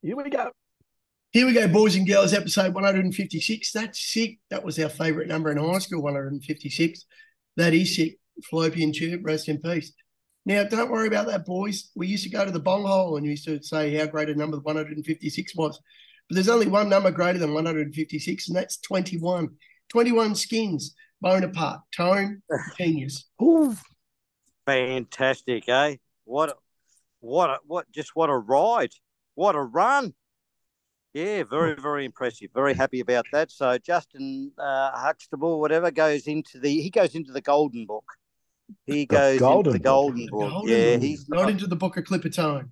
Here we go. Here we go, boys and girls, episode 156. That's sick. That was our favourite number in high school, 156. That is sick. Fallopian tube, rest in peace. Now, don't worry about that, boys. We used to go to the bong hole and used to say how great a number 156 was. But there's only one number greater than 156, and that's 21. 21 skins. Bonaparte. Tone, genius. Ooh. Fantastic, eh? What a ride. What a run. Yeah, very, very impressive. Very happy about that. So Justin Huxtable, whatever, goes into the golden book. He goes into the golden book. Yeah, he's not into the book of Clipper Tone.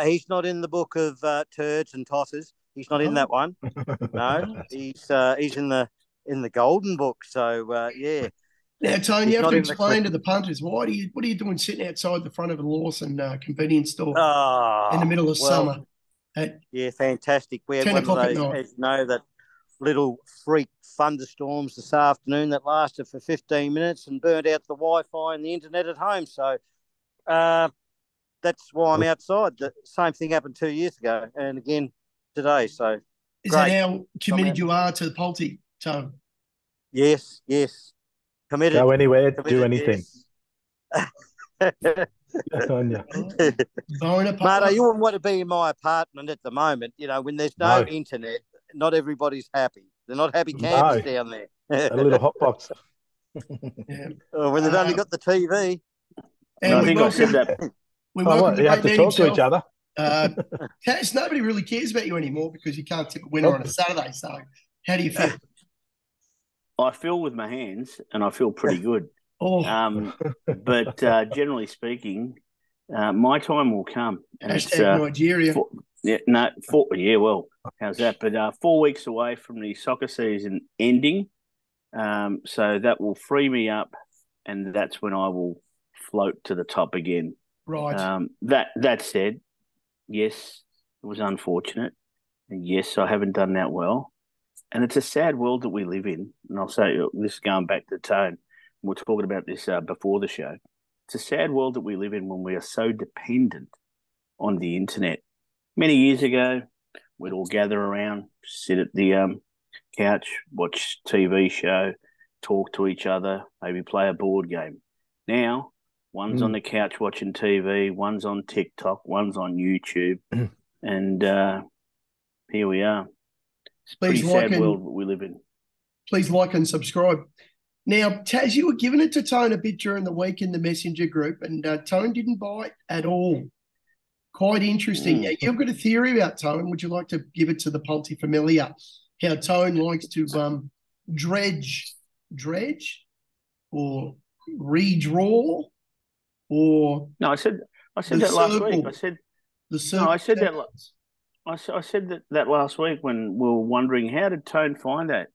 He's not in the book of turds and tosses. He's not in that one. No, he's in the golden book. So yeah. Now, Tone, you have to explain to the punters what are you doing sitting outside the front of a Lawson convenience store in the middle of summer? Yeah, fantastic. We had one of those, as you know, that little freak thunderstorms this afternoon that lasted for 15 minutes and burnt out the Wi-Fi and the internet at home. So that's why I'm outside. The same thing happened 2 years ago and again today. So is that how committed you are to the Polty, Tone? Yes. Committed. Go anywhere, do anything. Marto, you wouldn't want to be in my apartment at the moment. You know, when there's no internet, not everybody's happy. They're not happy campers down there. A little hot box. When they've only got the TV. And I think I said that. We you have to talk to each other. Nobody really cares about you anymore because you can't tip a winner on a Saturday. So how do you feel? I feel with my hands, and I feel pretty good. But generally speaking, my time will come. And Hashtag Nigeria. Well, how's that? But 4 weeks away from the soccer season ending, so that will free me up, and that's when I will float to the top again. Right. That said, yes, it was unfortunate, and yes, I haven't done that well. And it's a sad world that we live in. And I'll say this going back to Tone. We're talking about this before the show. It's a sad world that we live in when we are so dependent on the internet. Many years ago, we'd all gather around, sit at the couch, watch TV show, talk to each other, maybe play a board game. Now, one's on the couch watching TV, one's on TikTok, one's on YouTube, and here we are. It's a pretty sad world we live in. Please like and subscribe. Now, Taz, you were giving it to Tone a bit during the week in the Messenger group, and Tone didn't bite at all. Quite interesting. You've got a theory about Tone. Would you like to give it to the Polty familiar? How Tone likes to dredge, or redraw, or no? I said that last week. I said that. I said that last week when we were wondering how did Tone find that,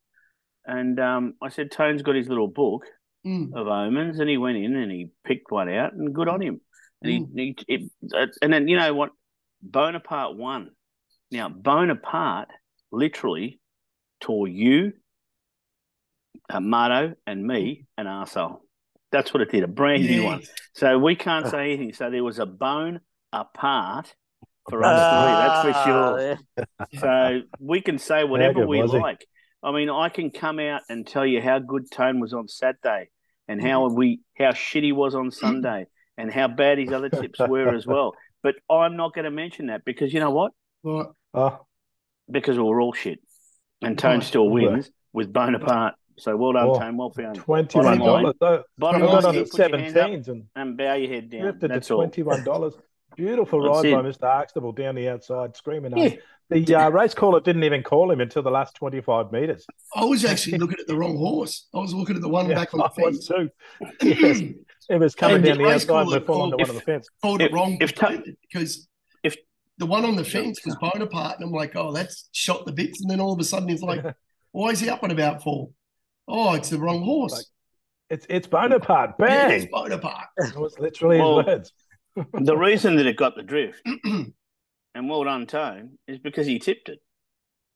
and I said Tone's got his little book of omens, and he went in and he picked one out, and good on him. And and then you know what, Bonaparte won. Now Bonaparte literally tore you, Marto, and me an arsehole. That's what it did, a brand new one. So we can't say anything. So there was a bone apart for us three, that's for sure. So we can say whatever we like. I mean, I can come out and tell you how good Tone was on Saturday and how shit he was on Sunday and how bad his other tips were as well. But I'm not going to mention that because you know what? What? Because we're all shit. And Tone still wins with Bonaparte. So well done, Tone. Well found. $21. Bottom line, on the 17s and bow your head down. That's all. $21. Beautiful ride by Mr. Huxtable down the outside, screaming. The race caller didn't even call him until the last 25 metres. I was actually looking at the wrong horse. I was looking at the one back on the fence. Too. Yes. It was coming down the outside and we're falling to one on the fence. Called it wrong because the one on the fence was Bonaparte, and I'm like, oh, that's shot the bits. And then all of a sudden he's like, why is he up and about for? Oh, it's the wrong horse. It's Bonaparte. Bang! Yeah, it's Bonaparte. It was literally his words. The reason that it got the drift, and well done, Tone, is because he tipped it.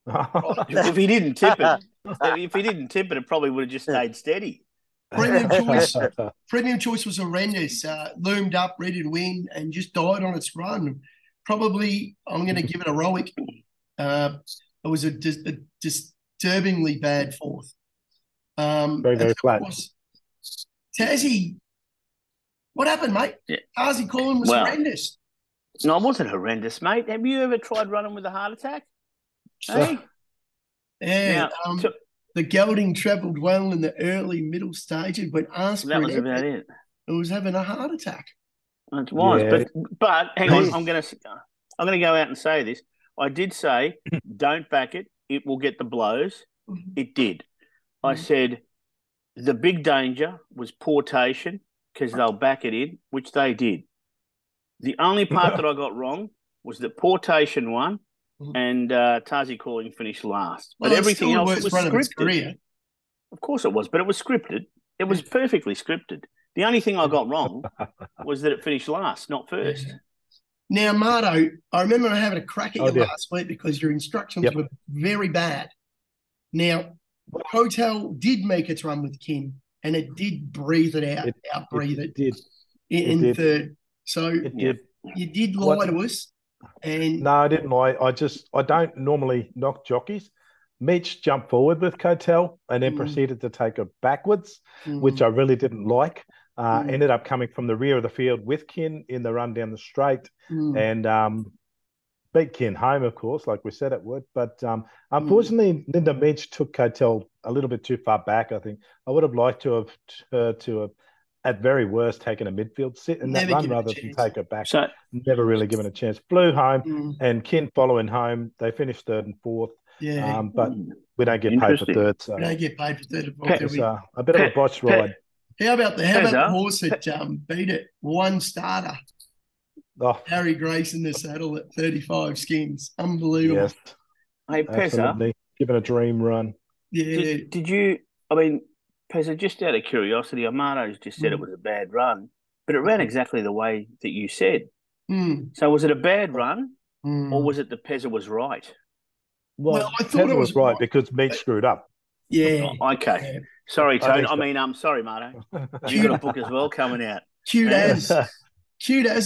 If he didn't tip it, it probably would have just stayed steady. Premium Choice was horrendous. Loomed up, ready to win, and just died on its run. probably I'm going to give it a Rowwick. It was a disturbingly bad fourth. Very, very flat. Tassie, what happened, mate? Yeah. Tassie calling was horrendous. No, it wasn't horrendous, mate. Have you ever tried running with a heart attack? Hey? Yeah. Now, the gelding travelled well in the early middle stages, but that was about it. It was having a heart attack. It was, Yeah. but hang on, I'm going to go out and say this. I did say, don't back it. It will get the blows. It did. I said the big danger was portation because they'll back it in, which they did. The only part that I got wrong was that portation won and Tazi Calling finished last. But everything else was scripted. Of course it was, but it was scripted. It was perfectly scripted. The only thing I got wrong was that it finished last, not first. Yeah. Now, Marto, I remember having a crack at you last week because your instructions were very bad. Now, Hotel did make its run with Kin, and it did breathe it out, outbreathe it. Did. In third. So you did lie to us. And no, I didn't lie. I don't normally knock jockeys. Mitch jumped forward with Cotel and then proceeded to take her backwards, which I really didn't like. Ended up coming from the rear of the field with Kin in the run down the straight and beat Kin home, of course, like we said it would. But unfortunately, Linda Mitch took Cotel a little bit too far back, I think. I would have liked to have at very worst, taken a midfield sit in that run rather than take her back. So, never really given a chance. Flew home and Kin following home. They finished third and fourth. Yeah. But we don't get paid for third. So we don't get paid for third and fourth. It's a bit of a botched ride. How about the horse that beat it? One starter. Harry Grace in the saddle at 35 skins. Unbelievable. Yes. Hey, Pezza. Given a dream run. Yeah. Did you, Pezza, just out of curiosity, Marto's just said it was a bad run, but it ran exactly the way that you said. So was it a bad run or was it that Pezza was right? Well I thought Pezza was right because Meat screwed up. Yeah. Okay. Yeah. Sorry, Tone. Sorry, Marto. You got a book as well coming out. Cute as was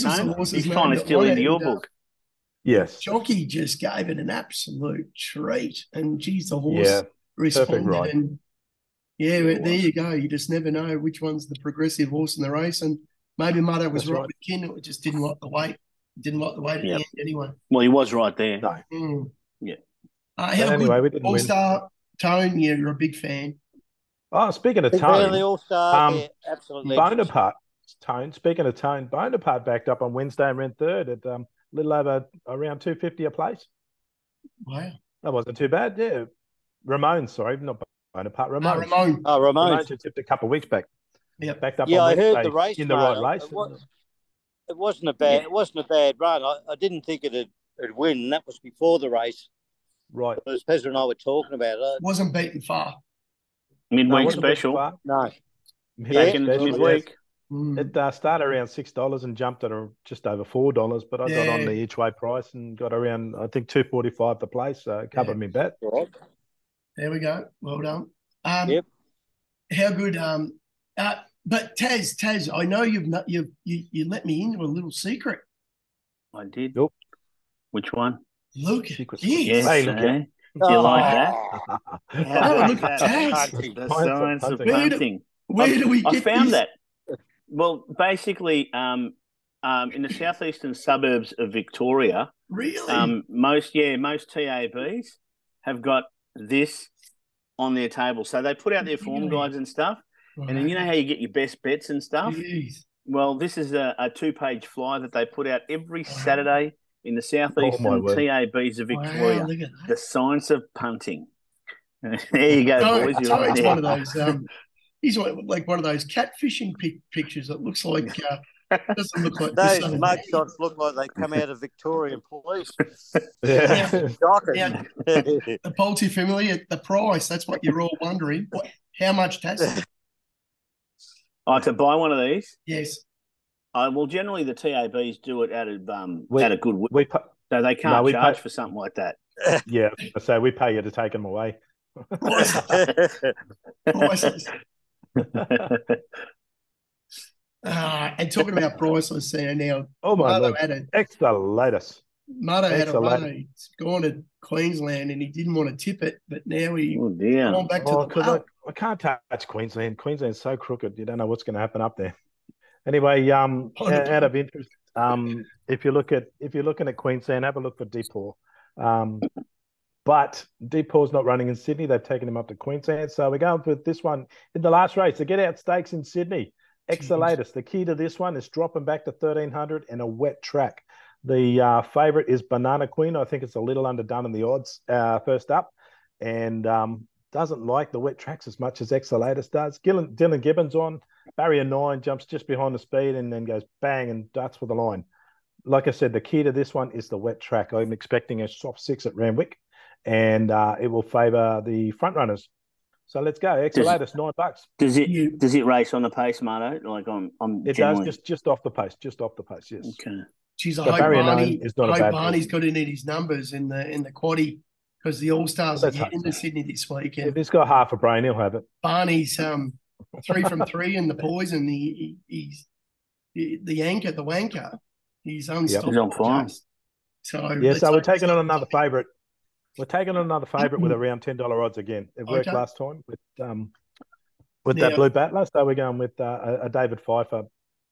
the horse's He's trying to steal into your book. Yes. Jockey just gave it an absolute treat. And geez, the horse responded. Right. And there you go. You just never know which one's the progressive horse in the race. And maybe Marto was right with Kin. It just didn't like the weight. Didn't like the weight at the end anyway. Well, he was right there. No. Yeah. How good All-Star Tone, you're a big fan. Oh, speaking of Tone, All-Star, absolutely. Bonaparte, Tone. Speaking of Tone, Bonaparte backed up on Wednesday and ran third at a little over around 250 a place. Wow, that wasn't too bad. Yeah, Ramon, sorry, not Bonaparte. Ramon. Ramon. Oh, Ramon. Ramon tipped a couple of weeks back. Yeah, backed up. Yeah, on I Wednesday heard the race in the right race. It wasn't a bad run. I didn't think it'd win. And that was before the race. Right. As Pezza and I were talking about it. Wasn't beaten far. Midweek special. No. Midweek. It started around $6 and jumped at just over $4, but I got on the each way price and got around, I think, $2.45 the place. So it covered me bet. Right. There we go. Well done. Yep. How good. But Taz, I know you let me into a little secret. I did. Yep. Which one? Look at this. Yes, you like that? Look at Taz. The science of punting. Where do we get I found this? that. Well, basically, in the southeastern suburbs of Victoria, really, most TABs have got this on their table. So they put out their form guides and stuff, and then you know how you get your best bets and stuff. Jeez. Well, this is a 2-page flyer that they put out every Saturday in the southeastern TABs of Victoria. Wow, look at that. The science of punting. There you go, boys. It's one of those. He's like one of those catfishing pictures. It looks like doesn't look like those mugshots look like they come out of Victorian police. Yeah. The poultry family, the price. That's what you're all wondering. How much, Taz? To buy one of these? Yes. Well, generally the TABs do it out of goodwill, so they can't charge for something like that. Yeah, so we pay you to take them away. Priceless. And talking about priceless, now. Oh my Lord! Exalladus. Marto had a Exalladus. runner. He's gone to Queensland and he didn't want to tip it, but now he's dear. gone back to the Because well. I can't touch Queensland. Queensland's so crooked. You don't know what's going to happen up there. Anyway, out of interest, if you're looking at Queensland, have a look for Deepaw. But Deepaw's not running in Sydney. They've taken him up to Queensland. So we're going with this one in the last race. The Get Out Stakes in Sydney. Exalladus. The key to this one is dropping back to 1,300 in a wet track. The favourite is Banana Queen. I think it's a little underdone in the odds first up, and doesn't like the wet tracks as much as Exalladus does. Dylan Gibbons on barrier 9, jumps just behind the speed and then goes bang and darts for the line. Like I said, the key to this one is the wet track. I'm expecting a soft 6 at Randwick, and it will favour the front runners. So let's go. Exalladus, $9. Does it race on the pace, Marto? Like it generally... does just off the pace. Just off the pace, yes. Okay. Geez, I So hope Barny's got in his numbers in the quaddie because the All Stars are getting to Sydney this weekend. If he's got half a brain, he'll have it. Barny's 3 from 3 in the poison. He's the anchor, the wanker. He's unstoppable. He's on fire. So we're taking on another favourite. We're taking on another favourite with around $10 odds again. It worked last time with that Blue Battler. So we're going with a David Pfeiffer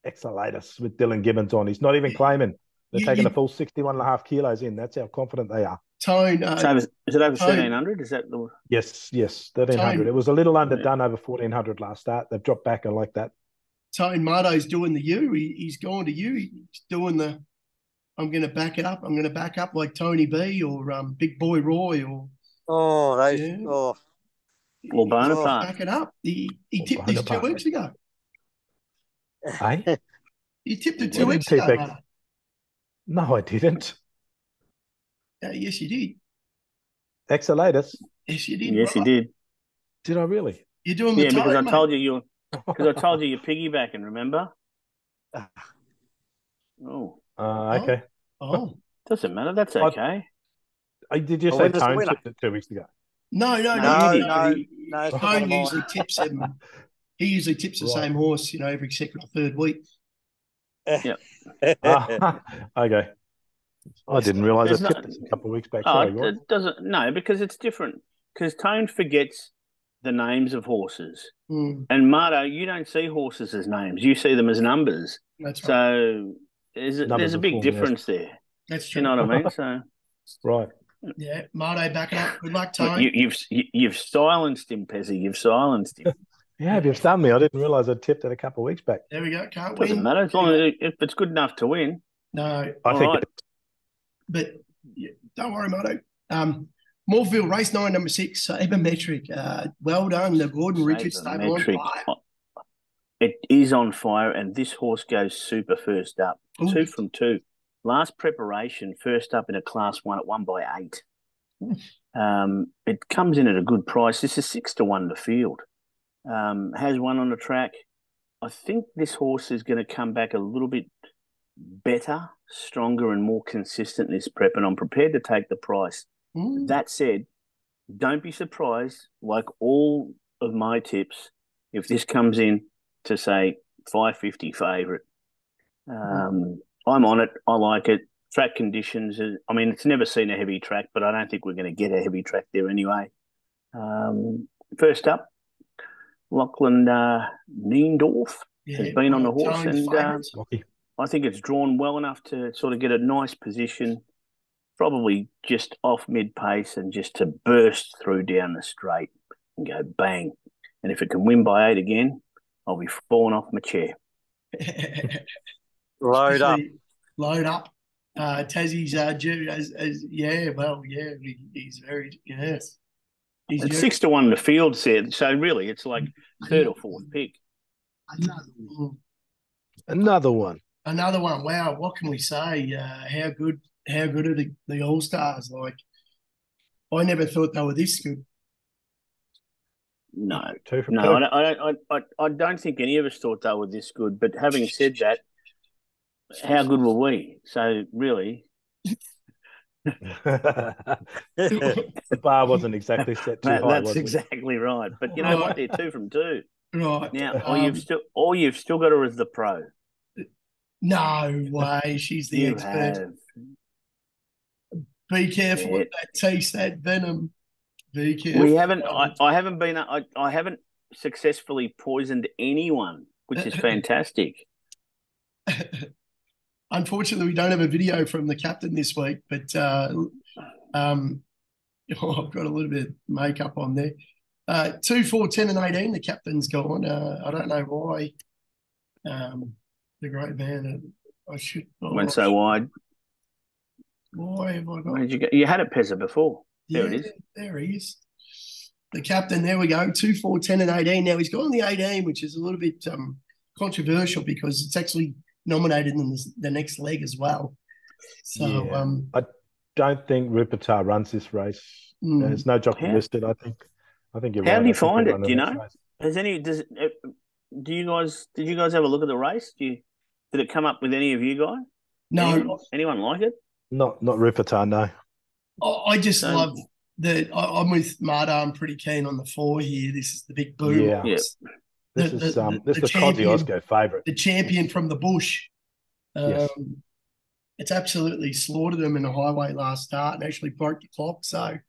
Exalladus with Dylan Gibbons on. He's not even claiming. They're taking a full 61.5 kilos in. That's how confident they are. Tone. So is it over 1,300? Is that the... Yes, 1,300. It was a little underdone over 1,400 last start. They've dropped back. I like that. Tone Marto's doing the U. He's going to U. He's doing the... I'm going to back it up. I'm going to back up like Tony B or Big Boy Roy or... Or Bonaparte. Back it up. He tipped this 2 weeks ago. Hey? You tipped it 2 weeks ago. No, I didn't. Yes, you did. Exalladus? Yes, you did. Yes, you did. Did I really? You're doing the because time, I told you because I told you you're piggybacking, remember? Oh. Okay. Oh. Doesn't matter. That's okay. Did you say Tone 2 weeks ago? No. Tone usually tips him. He usually tips the same horse, every second or third week. Yeah. Okay. I didn't realise I tipped this a couple of weeks back. It doesn't. No, because it's different. Because Tone forgets the names of horses, and Marto, you don't see horses as names; you see them as numbers. That's right. So there's a big difference there. That's true. You know what I mean? So right. Yeah, Marto backing up. Good luck, Tone. You've silenced him, Pezza. You've silenced him. Yeah, you've stunned me. I didn't realise I tipped it a couple of weeks back. There we go. Can't Doesn't win. matter as long as if it's good enough to win. No, I think. Right. But don't worry, Marto. Morphetville race 9, number 6, Sabermetric. Well done, the Gordon Richards stable on fire. It is on fire, and this horse goes super first up. Ooh. 2 from 2. Last preparation, first up in a Class 1 at 1 by 8. It comes in at a good price. This is 6-1 the field. Has one on the track. I think this horse is going to come back a little bit better, stronger, and more consistent this prep, and I'm prepared to take the price. That said, don't be surprised, like all of my tips, if this comes in to, say, 550 favourite. I'm on it. I like it. Track conditions, it's never seen a heavy track, but I don't think we're going to get a heavy track there anyway. First up, Lachlan Niendorf has been on the horse, and I think it's drawn well enough to sort of get a nice position, probably just off mid-pace and just to burst through down the straight and go bang. And if it can win by 8 again, I'll be falling off my chair. Load up. Tassie's he's very, yes. It's 6-1 the field said, so really it's like third or fourth pick. Another one. Wow, what can we say? How good are the All Stars? Like, I never thought they were this good. No, I don't think any of us thought they were this good. But having said that, how good were we? So really, the bar wasn't exactly set too high. That's exactly right. But you know what? They're 2 from 2. Right now, all you've still got her as the pro. No way, she's the expert. Be careful with that taste, that venom. Be careful. We haven't. I haven't been. I haven't successfully poisoned anyone, which is fantastic. Unfortunately, we don't have a video from the captain this week, but I've got a little bit of makeup on there. 2, 4, 10 and 18, the captain's gone. I don't know why. The great man, I should... Went so wide. Why have I got... Where did you go? You had it, Pezza, before. There it is. There he is. The captain, there we go, 2, 4, 10 and 18. Now, he's gone the 18, which is a little bit controversial because it's actually nominated in the next leg as well. So I don't think Rupertar runs this race. There's no jockey listed. I think you're right. How did you find it? Do you know? Did you guys have a look at the race? Did it come up with any of you guys? No. Anyone like it? Not Rupertar, no. I just love that. I'm with Marto. I'm pretty keen on the 4 here. This is the big boom. Yeah. This is the Quaddie Osco favourite. The champion from the bush. Yes. It's absolutely slaughtered them in the highway last start and actually broke the clock. So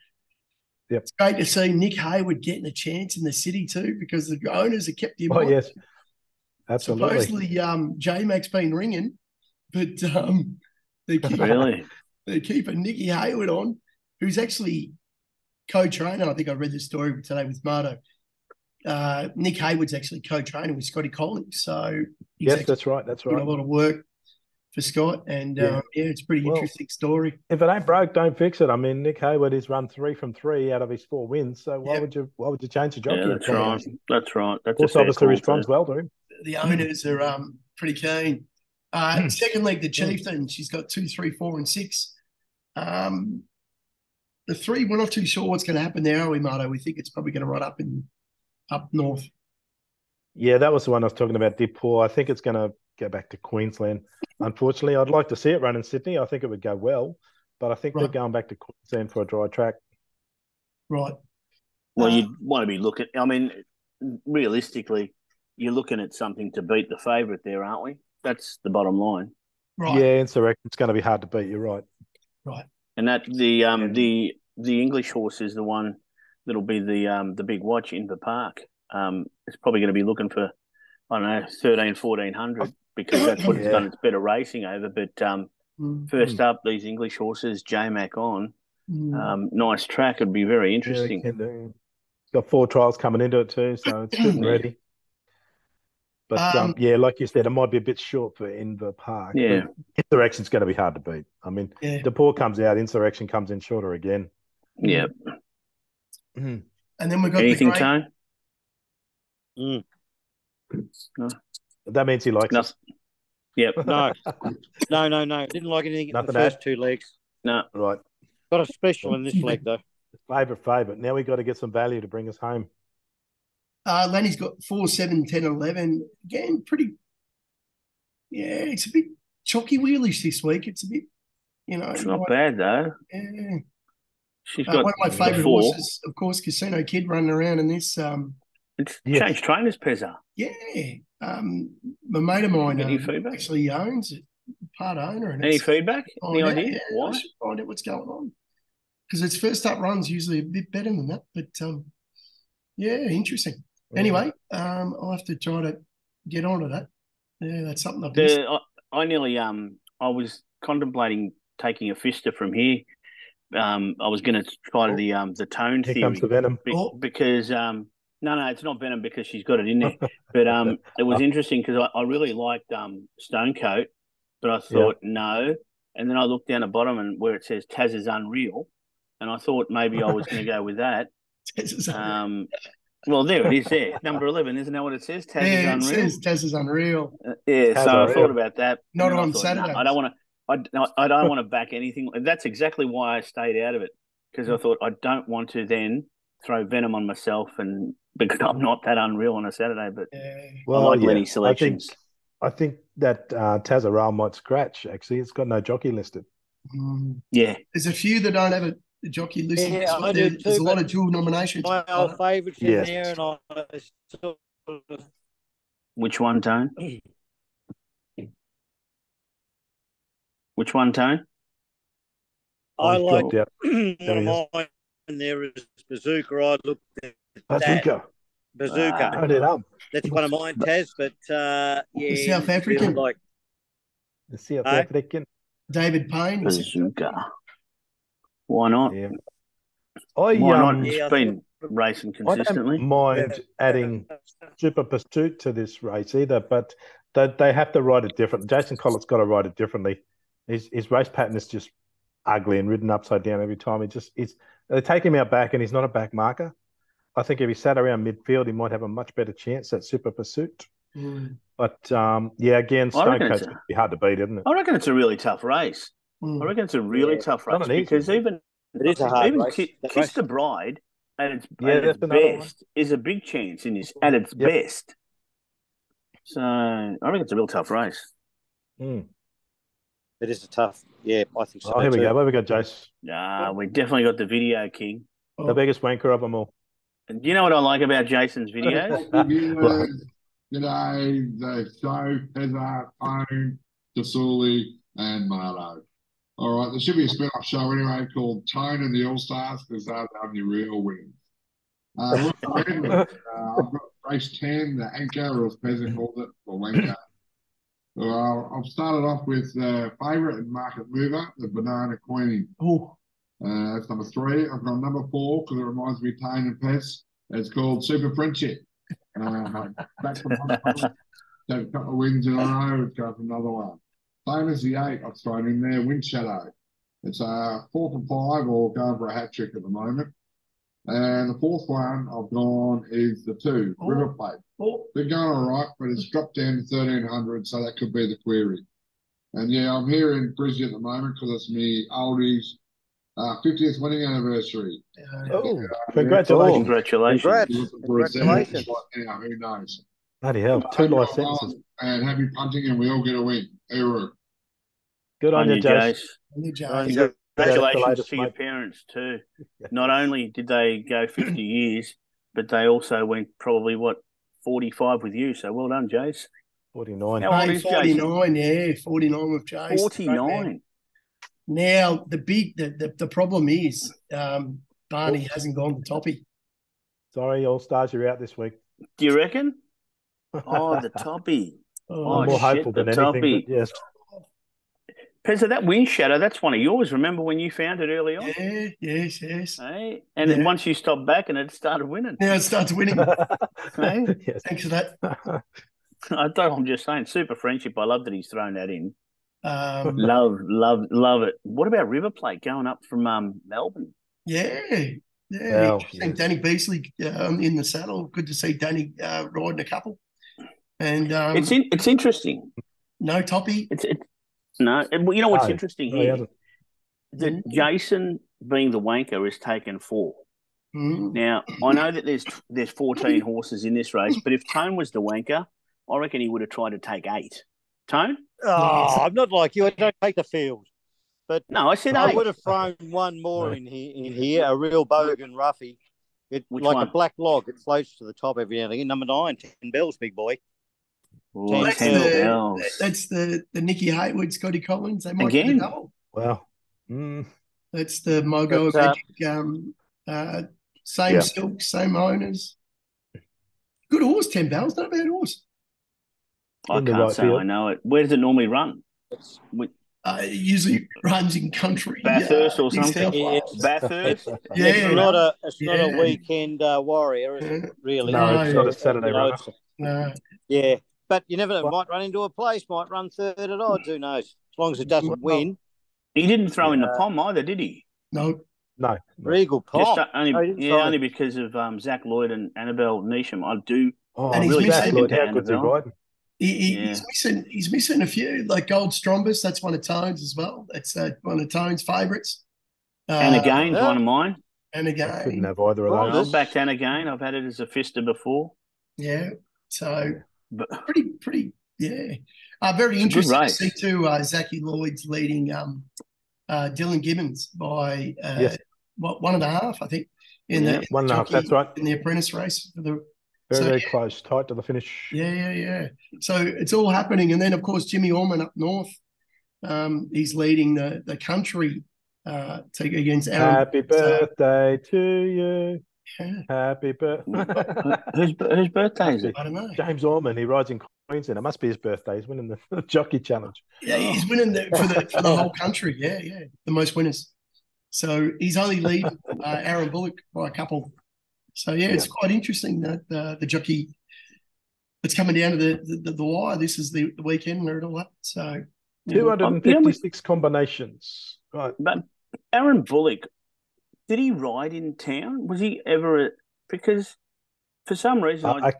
it's great to see Nick Hayward getting a chance in the city too, because the owners have kept him. Oh, yes. Absolutely. Supposedly, J-Mac's been ringing, but they're keeping Nicky Hayward on, who's actually co-trainer. I think I read the story today with Marto. Nick Hayward's actually co-training with Scotty Collins. So that's right. Doing a lot of work for Scott, and it's a pretty interesting story. If it ain't broke, don't fix it. I mean, Nick Hayward has run 3 from 3 out of his 4 wins. So why would you change the jockey? Yeah, that's right. That's right. That's also obviously responds well to him. The owners are pretty keen. Second leg, the Chieftain. She's got 2, 3, 4, and 6. The 3, we're not too sure what's going to happen there, are we, Marto? We think it's probably going to run up north. Yeah, that was the one I was talking about, Dipor. I think it's going to go back to Queensland. Unfortunately, I'd like to see it run in Sydney. I think it would go well, but I think they're going back to Queensland for a dry track. Right. Well, you'd want to be looking. I mean, realistically, you're looking at something to beat the favourite there, aren't we? That's the bottom line. Right. Yeah, Insurrection's going to be hard to beat. You're right. Right. And that the English horse is the one that'll be the big watch in the park. It's probably going to be looking for, I don't know, 1,300, 1,400 because that's what it's done. It's better racing over. But first up, these English horses, J-Mac on, nice track. It'd be very interesting. It's got 4 trials coming into it too, so it's good and ready. But like you said, it might be a bit short for Inver Park. Yeah, Insurrection's going to be hard to beat. I mean, Depor comes out, Insurrection comes in shorter again. Yeah. And then we've got anything, Tone? No. That means he likes us. Yep. No. Didn't like anything in the first 2 legs. No. Right. Got a special in this leg, though. Favourite. Now we've got to get some value to bring us home. Lenny's got 4, 7, 10, 11. Again, pretty. Yeah, it's a bit chalky wheelish this week. It's a bit, It's not bad though. Yeah. She's got one of my favourite horses, of course, Casino Kid running around in this. It's changed trainers, Pezza. Yeah. My mate of mine any feedback? Actually owns it, part owner. And any feedback? Any idea? Yeah, why? I should find out what's going on. Because its first up run's usually a bit better than that. But, interesting. Anyway, I'll have to try to get onto that. Yeah, that's something I've missed. I nearly I was contemplating taking a fister from here. I was going to try the tone theory. Here comes the venom. Because no, it's not venom because she's got it in there. But it was interesting because I really liked Stonecoat, but I thought no. And then I looked down the bottom and where it says Taz is unreal, and I thought maybe I was going to go with that. Well, there it is. There, number 11. Isn't that what it says? Taz is unreal. It says Taz is unreal. I thought about that. Not on Saturday. No, I don't want to. I don't want to back anything. That's exactly why I stayed out of it because I thought I don't want to then throw venom on myself and because I'm not that unreal on a Saturday. But I like Lenny's selections. I think that Tazarel might scratch. Actually, it's got no jockey listed. Yeah, there's a few that don't have a jockey listed. Yeah, I do too, there's a lot of dual nominations. My old favourites in there, and I sort of... Which one, Tone? Which one, Tone? I he's like dropped out. one There he is. of mine there is Bazooka. I looked at that. Bazooka. Bazooka. Hold it up. That's one of mine, Taz. But The South African. like The South African. David Payne. Bazooka. Why not? Yeah. Why not? Yeah, It's been racing I consistently. don't mind adding Super Pursuit to this race either, but they have to ride it different. Jason Collett's got to ride it differently. His race pattern is just ugly and ridden upside down every time. They take him out back, and he's not a back marker. I think if he sat around midfield, he might have a much better chance at Super Pursuit. But again, Stonecoat's going to be hard to beat, isn't it? I reckon it's a really tough race. I reckon it's a really tough race because even it is a hard race. Kiss the Bride at its best is a big chance in this at its best. So I reckon it's a real tough race. It is a tough. Yeah, I think so. Oh, here we go. Where we go, Jace? We definitely got the video king. The biggest wanker of them all. And do you know what I like about Jason's videos? G'day, the show, Pezza, Tone, Dasuli, and Marto. All right, there should be a spin-off show anyway called Tone and the All-Stars because they're the only real winners. I've got race 10, the anchor, or as Pezza called it, or wanker. I've started off with favourite and market mover, the Banana Queen. That's number 3. I've got number 4 because it reminds me of Tane and Pez. It's called Super Friendship. Back from a couple of wins in a row. It's going for another one. Same as the 8 I've thrown in there, Wind Shadow. It's 4 for 5 or going for a hat trick at the moment. And the 4th one I've gone is the 2, River Plate. They're going all right, but it's dropped down to 1,300, so that could be the query. And I'm here in Brissy at the moment because it's me oldies 50th wedding anniversary. Congratulations. Congratulations. Congratulations. Yeah, who knows? Bloody hell, 2 licenses. And happy punting, and we all get a win. Hooroo. Good on you, Jace. Congratulations to your parents too. Not only did they go 50 years, but they also went probably 45 with you. So well done, Jace. 49. How old is 49, Jason? 49 with Jace. 49. Now the problem is Barney hasn't gone to toppy. Sorry, All Stars, you're out this week. Do you reckon? Oh, the toppy. I'm more hopeful than anything. Yes. Pezza, that wind shadow, that's one of yours. Remember when you found it early on? Yeah, yes. Hey? And then once you stopped back and it started winning. Now it starts winning. Hey? Yes. Thanks for that. I'm just saying, super friendship. I love that he's thrown that in. Love it. What about River Plate going up from Melbourne? Yeah. Well, interesting. Yes. Danny Beasley in the saddle. Good to see Danny riding a couple. And it's interesting. No toppy. No. You know what's interesting here? That Jason, being the wanker, has taken 4. Now I know that there's 14 horses in this race, but if Tone was the wanker, I reckon he would have tried to take 8. Tone? Oh, I'm not like you. I don't take the field. But no, I said 8. I would have thrown one more in here, a real bogan roughie. A black log. It floats to the top every now and again. Number 9, 10 bells, big boy. Ooh, 10 bells. That's the Nicky Haywood, Scotty Collins. They might again. Get a double. Wow. That's the Mogo Magic. Same silk, same owners. Good horse, 10 bells. Not a bad horse. I can't say I know it. Where does it normally run? It usually runs in country. Bathurst or something. Bathurst. Yeah. It's not a weekend warrior, is it? Really? No, it's not a Saturday runner. No. Yeah, but you never know. Might run into a place. Might run 3rd at odds. Who knows? As long as it doesn't win. He didn't throw in the pom either, did he? No. Regal pom. Just only because of Zach Lloyd and Annabelle Neesham. I do. And he's really Zach Lloyd, how good's he riding? He's missing a few, like Gold Strombus. That's one of Tone's as well. That's one of Tone's favourites. And again's one of mine. And again, I couldn't have either of those. I've backed and again. I've had it as a fister before. Yeah, so pretty. Yeah, very interesting to see too. Zachy Lloyd's leading Dylan Gibbons by 1.5, I think. In the 1.5. That's right. In the apprentice race for the. Very close, tight to the finish. Yeah. So it's all happening. And then, of course, Jimmy Orman up north, he's leading the country take against Aaron. Happy birthday to you. Yeah. Happy birthday. Whose birthday is it? I don't know. James Orman, he rides in Queensland. It must be his birthday. He's winning the jockey challenge. Yeah, he's winning for the whole country. Yeah, the most winners. So he's only leading Aaron Bullock by a couple. So it's quite interesting that the jockey that's coming down to the wire. This is the weekend and all that. So 256 combinations. Right. But Aaron Bullock, did he ride in town? Was he ever? Because for some reason, I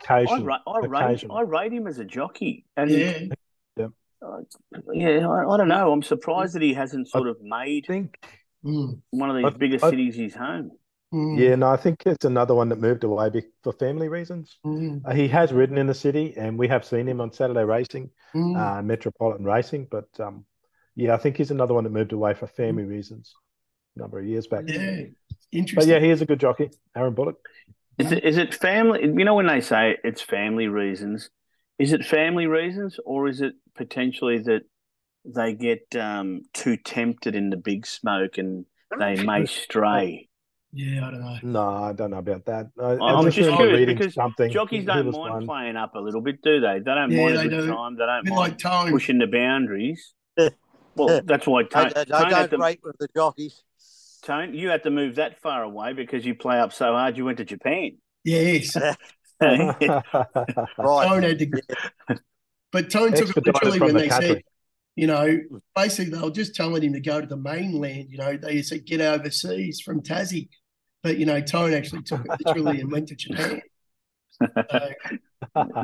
rate him as a jockey. And I don't know. I'm surprised that he hasn't sort of made one of these bigger cities his home. Yeah, no, I think it's another one that moved away for family reasons. He has ridden in the city, and we have seen him on Saturday racing, Metropolitan Racing. But I think he's another one that moved away for family reasons a number of years back. Yeah, interesting. But yeah, he is a good jockey, Aaron Bullock. Is it family? You know, when they say it's family reasons, is it family reasons, or is it potentially that they get too tempted in the big smoke and they may stray? Yeah, I don't know. No, I don't know about that. I'm just curious because jockeys don't mind playing up a little bit, do they? They don't mind a good time. They don't mind pushing the boundaries. Well, that's why Tone don't rate with the jockeys. Tone, you had to move that far away because you play up so hard you went to Japan. Yes. Right. Tone had to but Tone took it literally when they said, basically they were just telling him to go to the mainland. They said get overseas from Tassie. But, Tone actually took it literally and went to Japan.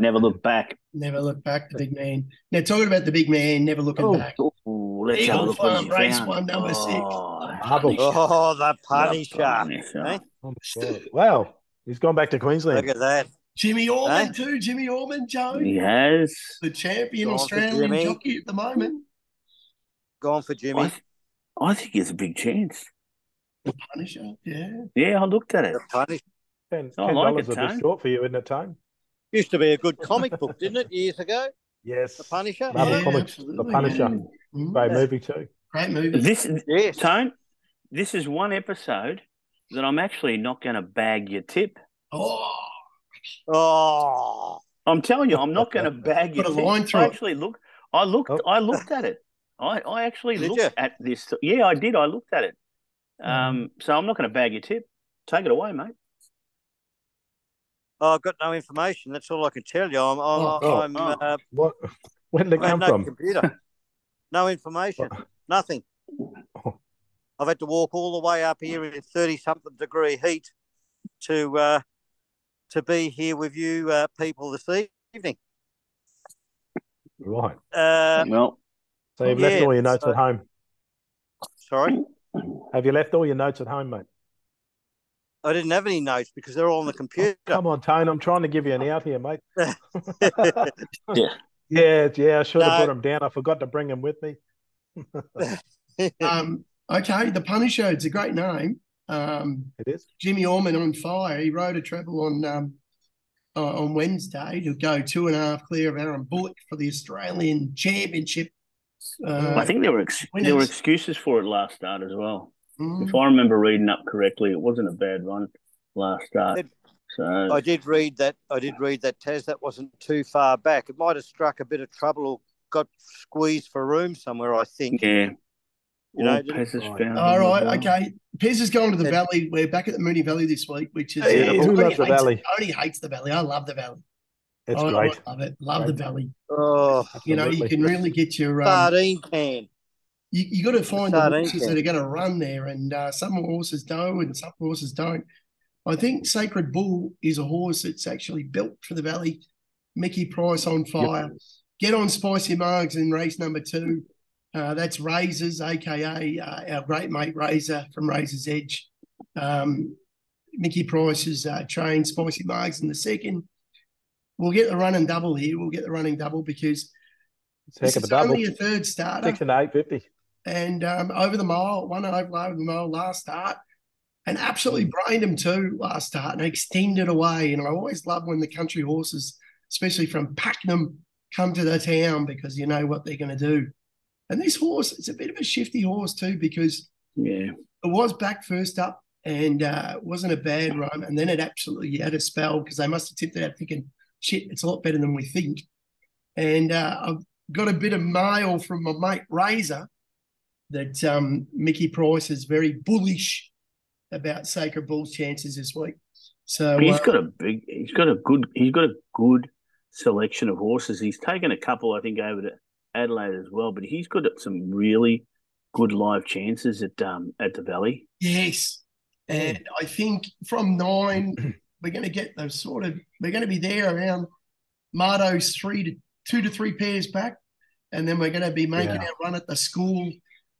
Never looked back. Never looked back, the big man. Now, talking about the big man, never looking back. Let's have a look Farm race 1, number 6. The Punisher. Oh, wow. He's gone back to Queensland. Look at that. Jimmy Orman too. Jimmy Orman, Joe. He has. The champion Australian jockey at the moment. Gone for Jimmy. I think there's a big chance. The Punisher, yeah. Yeah, I looked at it. The Punisher. $10 a bit short for you, isn't it, Tone? Used to be a good comic book, didn't it, years ago? Yes. The Punisher? The Punisher. Great movie too. Great movie. Tone, this is one episode that I'm actually not going to bag your tip. I'm telling you, I'm not going to bag your tip. I looked at it. I actually looked at this. Yeah, I did. I looked at it. So I'm not going to bag your tip. Take it away, mate. I've got no information. That's all I can tell you. What? Where did it come from? Computer. No information. Nothing. I've had to walk all the way up here in 30-something degree heat to be here with you people this evening. Right. So you've left all your notes at home? Sorry? Have you left all your notes at home, mate? I didn't have any notes because they're all on the computer. Come on, Tone. I'm trying to give you an out here, mate. Yeah. I should have put them down. I forgot to bring them with me. Okay, the Punisher. It's a great name. It is. Jimmy Orman on fire. He rode a treble on Wednesday to go 2.5 clear of Aaron Bullock for the Australian Championship. I think there were excuses for it last start as well. If I remember reading up correctly, it wasn't a bad run last start. I did read that, Taz. That wasn't too far back. It might have struck a bit of trouble or got squeezed for room somewhere, I think. Yeah. Pezza's found. All right, okay. Pezza's going to the Valley. We're back at the Moonee Valley this week, which is who loves the Valley? Only hates the Valley. I love the Valley. It's great. I love it. Love the Valley. Oh, you can really get your sardine can. You got to find the horses that are going to run there, and some horses do, and some horses don't. I think Sacred Bull is a horse that's actually built for the Valley. Mickey Price on fire. Yep. Get on Spicy Margs in race number 2. That's Razors, a.k.a. Our great mate Razor from Razor's Edge. Mickey Price is trained Spicy Margs in the 2nd. We'll get the running double here. We'll get the running double because it's only a 3rd starter. 6 and 8.50. And over the mile, one over the mile last start, and absolutely brained him too last start and extended away. And I always love when the country horses, especially from Pakenham, come to the town because you know what they're going to do. And this horse, it's a bit of a shifty horse too because Yeah. It was back first up and wasn't a bad run. And then it absolutely had a spell because they must have tipped it out thinking, shit, it's a lot better than we think. And I've got a bit of mail from my mate Razor that Mickey Price is very bullish about Sacred Bull's chances this week. So he's got a good selection of horses. He's taken a couple, I think, over to Adelaide as well, but he's got some really good live chances at the Valley. Yes. And I think from 9, we're going to get those we're going to be there around Marto's 2 to 3 pairs back. And then we're going to be making our run at the school.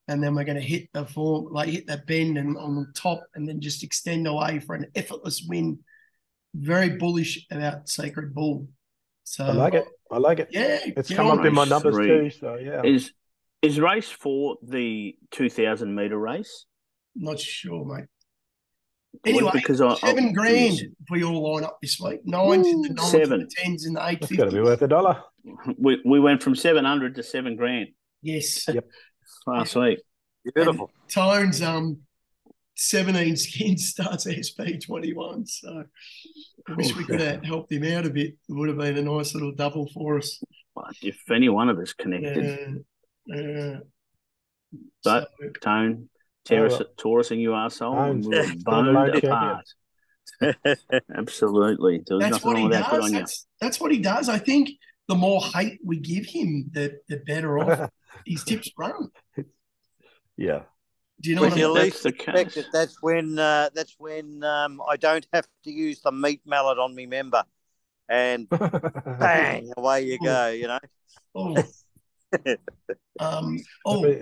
And then we're going to hit the form, hit that bend and on the top and then just extend away for an effortless win. Very bullish about Sacred Bull. So I like it. Yeah. It's come up in my numbers 3. So, yeah. Is race 4 the 2,000 metre race? Not sure, mate. Anyway, because $7,000 if we all line up this week. 9s in the 9s and the 10s in the 850s. It's got to be worth $1. We went from 700 to $7,000. Yes. Yep. Last week. Beautiful. And Tone's 17 skins starts SP21. So I wish we could have helped him out a bit. It would have been a nice little double for us. If any one of us connected. But Tone, Taurus and you arsehole, and we were boned apart. Absolutely. There was nothing wrong with that. Good on you. That's what he does. I think the more hate we give him, the better off his tips run. Yeah. Do you know what I mean? Least expect it, that's when I don't have to use the meat mallet on me member, and bang, away you go. You know.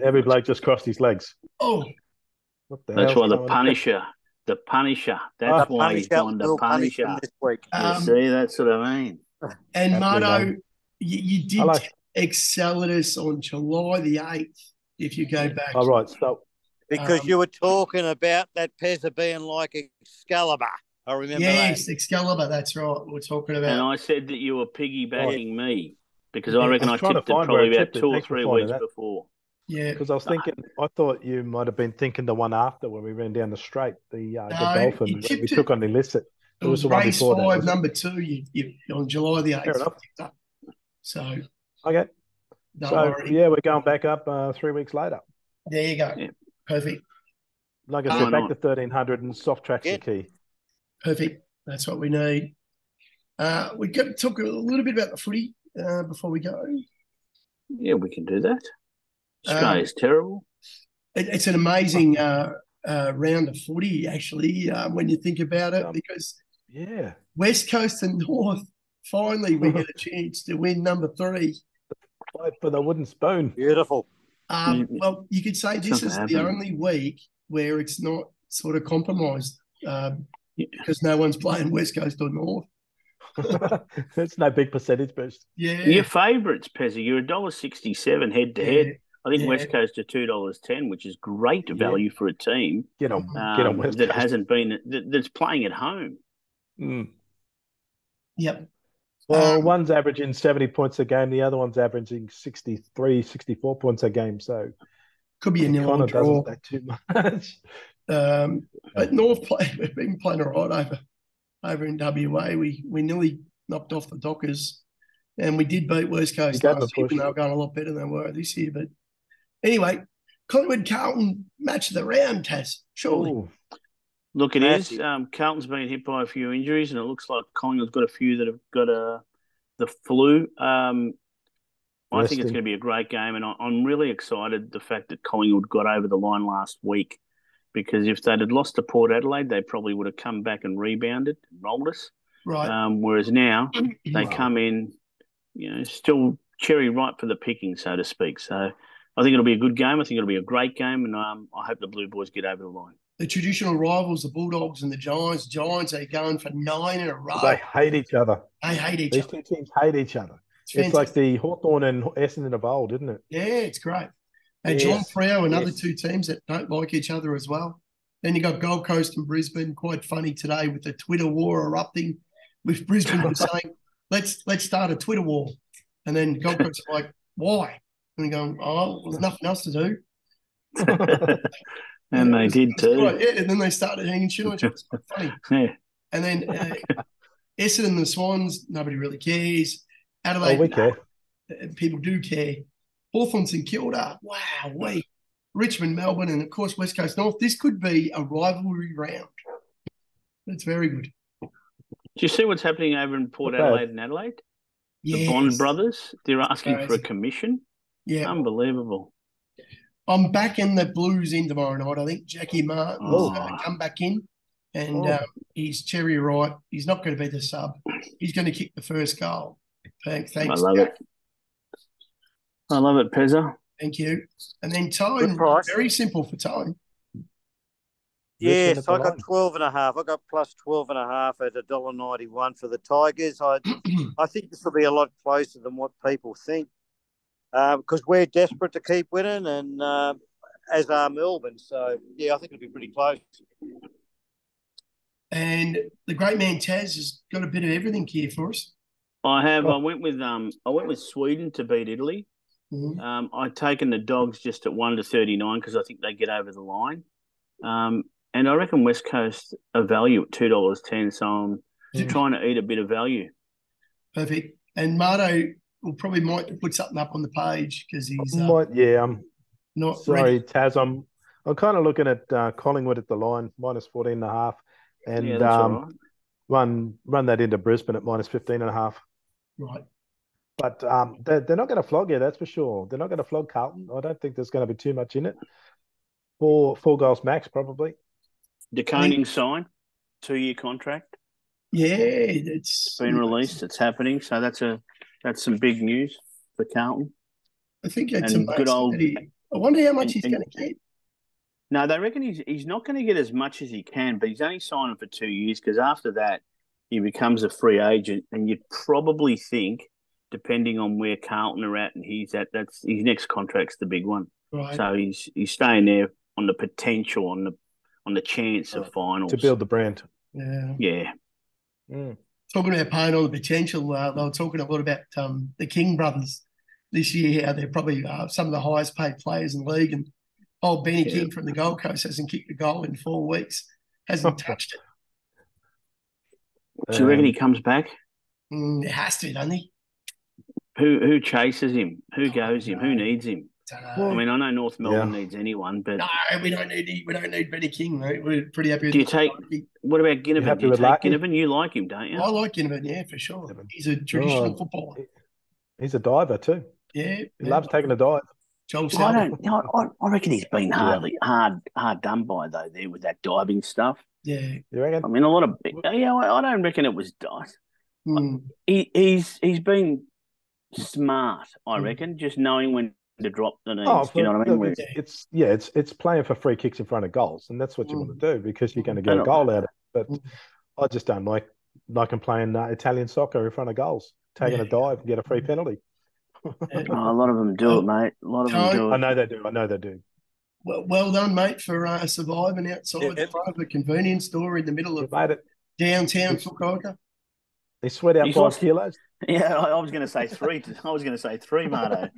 Every bloke just crossed his legs. Oh, that's why the Punisher. That's why he's gone to Punisher this week. You see, that's what I mean. And Marto, you did Exalladus on July the 8th. If you go back, all right. So because you were talking about that Pezza being like Excalibur. I remember that. Yes, Excalibur, that's right. We're talking about. And I said that you were piggybacking me because I reckon I tipped it probably about 2 or 3 weeks before. Yeah. Because I was thinking, I thought you might have been thinking the one after when we ran down the straight, the Dolphin. We took on the illicit. It was the one race before 5, that, number 2, you on July the 8th. Fair enough. So. Okay. Don't worry. Yeah, we're going back up 3 weeks later. There you go. Yeah. Perfect. Like I said, back to 1,300 and soft track's the key. Perfect. That's what we need. We've got to talk a little bit about the footy before we go. Yeah, we can do that. Australia's terrible. It's an amazing round of footy, actually, when you think about it, because West Coast and North, finally we get a chance to win number 3. Fight for the wooden spoon. Beautiful. Well, you could say this is the only week where it's not sort of compromised because no one's playing West Coast or North. It's no big percentage boost. Yeah. Your favourites, Pezza, you're $1.67 head to head. I think West Coast are $2.10, which is great value for a team. Get on West that Coast. hasn't been that's playing at home. Mm. Yep. Well, one's averaging 70 points a game. The other one's averaging 63, 64 points a game. So could be a nil on draw. Doesn't too much. But North we've been playing all right over in WA. We nearly knocked off the Dockers, and we did beat West Coast last year. They were going a lot better than they were this year. But anyway, Collingwood-Carlton match of the round, Taz, surely. Ooh. Look, it is. Carlton's been hit by a few injuries, and it looks like Collingwood's got a few that have got the flu. I think it's going to be a great game, and I'm really excited the fact that Collingwood got over the line last week, because if they'd had lost to Port Adelaide, they probably would have come back and rebounded and rolled us. Right. Whereas now they come in, still cherry ripe for the picking, so to speak. So I think it'll be a good game. I think it'll be a great game, and I hope the Blue Boys get over the line. The traditional rivals, the Bulldogs and the Giants. Giants are going for 9 in a row. They hate each other. These two teams hate each other. It's like the Hawthorn and Essendon of old, isn't it? Yeah, it's great. And John Freo, another 2 teams that don't like each other as well. Then you got Gold Coast and Brisbane. Quite funny today with the Twitter war erupting, with Brisbane saying, let's start a Twitter war. And then Gold Coast are like, why? And they're going, there's nothing else to do. And they did too. And then they started hanging shit on each other. It's quite funny. Yeah. And then Essendon and the Swans, nobody really cares. Adelaide, we care. People do care. Hawthorn St Kilda, wow, Richmond, Melbourne, and of course West Coast North. This could be a rivalry round. That's very good. Do you see what's happening over in Port Adelaide and Adelaide? Yes. The Bond brothers, they're asking for a commission. Yeah. Unbelievable. I'm back in the Blues in tomorrow night. I think Jackie Martin's come back in, and he's Cherry Wright. He's not going to be the sub. He's going to kick the first goal. Thanks. I love it. I love it, Pezza. Thank you. And then Tone, very simple for Tone. Yes, I got 12.5. I got plus 12.5 at $1.91 for the Tigers. I think this will be a lot closer than what people think, because we're desperate to keep winning, and as are Melbourne. So yeah, I think it'll be pretty close. And the great man Taz has got a bit of everything here for us. I have. I went with Sweden to beat Italy. Mm-hmm. I'd taken the Dogs just at 1-39 because I think they get over the line. And I reckon West Coast a value at $2.10. So I'm trying to eat a bit of value. Perfect. And Marto might put something up on the page because he's not sorry, ready. Taz. I'm kind of looking at Collingwood at the line minus 14.5, and run that into Brisbane at minus 15.5. Right. But they're not going to flog you, that's for sure. They're not going to flog Carlton. I don't think there's going to be too much in it. Four goals max, probably. De Koning sign, 2-year contract. Yeah, it's been released. It's happening. So that's some big news for Carlton. I think it's good old. I wonder how much he's going to get. No, they reckon he's not going to get as much as he can, but he's only signing for 2 years because after that he becomes a free agent, and you'd probably think, depending on where Carlton are at and he's at, that's his next contract's the big one. Right. So he's staying there on the potential, on the chance of finals to build the brand. Yeah. Talking about paying on the potential, they were talking a lot about the King brothers this year. How they're probably some of the highest paid players in the league, and old Benny King from the Gold Coast hasn't kicked a goal in 4 weeks, hasn't touched it. Do you reckon he comes back? It has to, doesn't he? Who chases him? Who goes him? Who needs him? I mean, I know North Melbourne needs anyone, but no, we don't need Benny King, mate. We're pretty happy with what about Ginnivan? Do you take Ginnivan? You like him, don't you? I like Ginnivan, yeah, for sure. He's a traditional footballer. He's a diver too. Yeah. He loves taking a dive. I reckon he's been hard done by though there with that diving stuff. Yeah. You reckon? I mean, I don't reckon it was dive. He's been smart, I reckon, just knowing when to drop the knees. You know what I mean? It's playing for free kicks in front of goals, and that's what you want to do because you're going to get a goal out of it. But I just don't like him playing Italian soccer in front of goals, taking a dive and get a free penalty. A lot of them do it, mate. A lot of them do it. I know they do. Well done, mate, for surviving outside the front of a convenience store in the middle of downtown Fukuoka. He sweat out 5 kilos. Yeah, I was going to say 3. I was going to say 3, Marto.